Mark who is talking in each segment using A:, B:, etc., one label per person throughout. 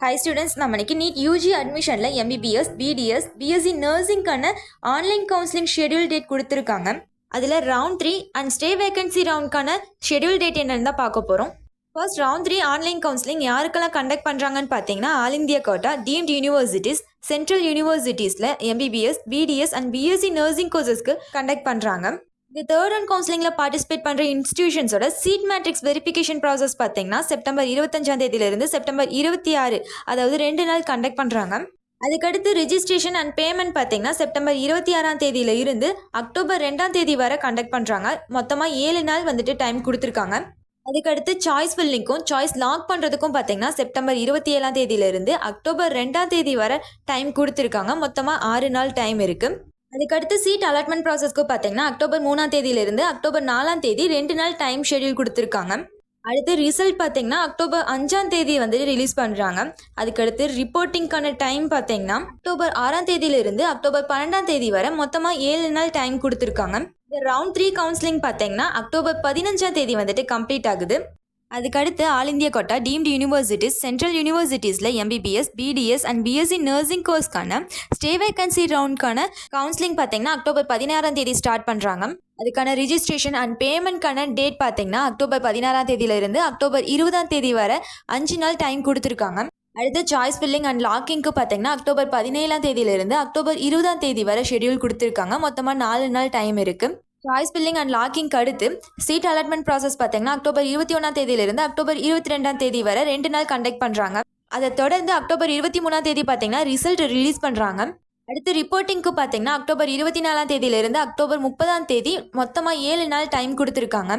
A: Hi students, நம்ம இன்னைக்கு NEET UG அட்மிஷனில் எம்பிபிஎஸ், பிடிஎஸ், பிஎஸ்சி நர்சிங்கான ஆன்லைன் கவுன்சிலிங் ஷெடியூல் டேட் கொடுத்துருக்காங்க. அதில் ரவுண்ட் 3 அண்ட் ஸ்டே வேகன்சி ரவுண்ட்கான ஷெடியூல் டேட் என்னன்னு தான் பார்க்க போகிறோம். ஃபர்ஸ்ட் ரவுண்ட் 3 ஆன்லைன் கவுன்சிலிங் யாருக்கெல்லாம் கண்டக்ட் பண்ணுறாங்கன்னு பார்த்தீங்கன்னா, all India quota, deemed universities, central யூனிவர்சிட்டிஸில் MBBS, BDS and BSc nursing கோர்சஸ்க்கு கண்டக்ட் பண்ணுறாங்க. இந்த தேர்ட் ரவுண்ட் கவுன்சிலிங்கில் பார்ட்டிசிபேட் பண்ணுற இன்ஸ்டிடியூஷன்ஸோட சீட் மேட்ரிக்ஸ் வெரிஃபிகேஷன் ப்ராசஸ் பார்த்தீங்கன்னா செப்டம்பர் 25ஆம் தேதியிலிருந்து செப்டம்பர் 26, அதாவது 2 நாள் கண்டக்ட் பண்ணுறாங்க. அதுக்கடுத்து ரிஜிஸ்ட்ரேஷன் அண்ட் பேமெண்ட் பார்த்தீங்கன்னா செப்டம்பர் 26ஆம் தேதியில இருந்து அக்டோபர் 2ஆம் தேதி வரை கண்டக்ட் பண்ணுறாங்க. மொத்தமாக 7 நாள் டைம் கொடுத்துருக்காங்க. அதுக்கடுத்து சாய்ஸ் ஃபில்லிங்க்கும் சாய்ஸ் லாக் பண்ணுறதுக்கும் பார்த்தீங்கன்னா செப்டம்பர் 27ஆம் தேதியிலிருந்து அக்டோபர் 2ஆம் தேதி வரை டைம் கொடுத்துருக்காங்க. மொத்தமாக 6 நாள் டைம் இருக்குது. அதுக்கடுத்து சீட் அலாட்மெண்ட் ப்ராசஸ்க்கு பார்த்தீங்கன்னா அக்டோபர் 3ஆம் தேதியிலிருந்து அக்டோபர் 4ஆம் தேதி 2 நாள் டைம் ஷெடியூல் கொடுத்துருக்காங்க. அடுத்து ரிசல்ட் பார்த்தீங்கன்னா அக்டோபர் 5ஆம் தேதி ரிலீஸ் பண்ணுறாங்க. அதுக்கடுத்து ரிப்போர்ட்டிங்கான டைம் பார்த்தீங்கன்னா அக்டோபர் 6ஆம் தேதியிலிருந்து அக்டோபர் 12ஆம் தேதி வரை மொத்தமாக 7 நாள் டைம் கொடுத்துருக்காங்க. இந்த ரவுண்ட் 3 கவுன்சிலிங் பார்த்தீங்கன்னா அக்டோபர் 15ஆம் தேதி கம்ப்ளீட் ஆகுது. அதுக்கடுத்து all India quota, deemed universities, central யூனிவர்சிட்டிஸில் MBBS, BDS and BSc nursing கோர்ஸ்க்கான ஸ்டே வேகன்சி ரவுண்ட்கான கவுன்சிலிங் பார்த்தீங்கன்னா அக்டோபர் 16ஆம் தேதி ஸ்டார்ட் பண்ணுறாங்க. அதுக்கான ரிஜிஸ்ட்ரேஷன் அண்ட் பேமெண்ட்கான டேட் பார்த்தீங்கன்னா அக்டோபர் 16ஆம் தேதியிலிருந்து அக்டோபர் 20ஆம் தேதி வரை 5 நாள் டைம் கொடுத்துருக்காங்க. அடுத்து சாய்ஸ் ஃபில்லிங் அண்ட் லாக்கிங்க்கு பார்த்தீங்கன்னா அக்டோபர் 17ஆம் தேதியிலிருந்து அக்டோபர் 20ஆம் தேதி வரை ஷெடியூல் கொடுத்துருக்காங்க. மொத்தமாக 4 நாள் டைம் இருக்குது. சாய்ஸ் ஃபில்லிங் அண்ட் லாக்கிங்க்கு அடுத்து சீட் அலாட்மெண்ட் ப்ராசஸ் பார்த்தீங்கன்னா அக்டோபர் 21ஆம் தேதியிலிருந்து அக்டோபர் 22ஆம் தேதி வரை 2 நாள் கண்டக்ட் பண்ணுறாங்க. அதை தொடர்ந்து அக்டோபர் 23ஆம் தேதி பார்த்தீங்கன்னா ரிசல்ட் ரிலீஸ் பண்ணுறாங்க. அடுத்து ரிப்போர்ட்டிங்க்கு பார்த்தீங்கன்னா அக்டோபர் 24ஆம் தேதியிலிருந்து அக்டோபர் 30ஆம் தேதி மொத்தமாக 7 நாள் டைம் கொடுத்துருக்காங்க.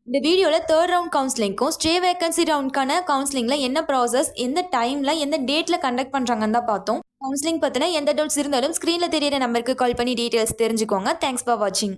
A: இந்த வீடியோவில் தேர்ட் ரவுண்ட் கவுன்சிலிங்க்கும் ஸ்டே வேகன்சி ரவுண்ட்கான கவுன்சிலிங்கில் என்ன ப்ராசஸ், எந்த டைமில், எந்த டேட்டில் கண்டக்ட் பண்ணுறாங்கன்னு தான் பார்த்தோம். கவுன்சிலிங் பற்றின எந்த டவுட்ஸ் இருந்தாலும் ஸ்க்ரீனில் தெரியிற நம்பருக்கு கால் பண்ணி டீட்டெயில்ஸ் தெரிஞ்சுக்கோங்க. தேங்க்ஸ் ஃபார் வாட்சிங்.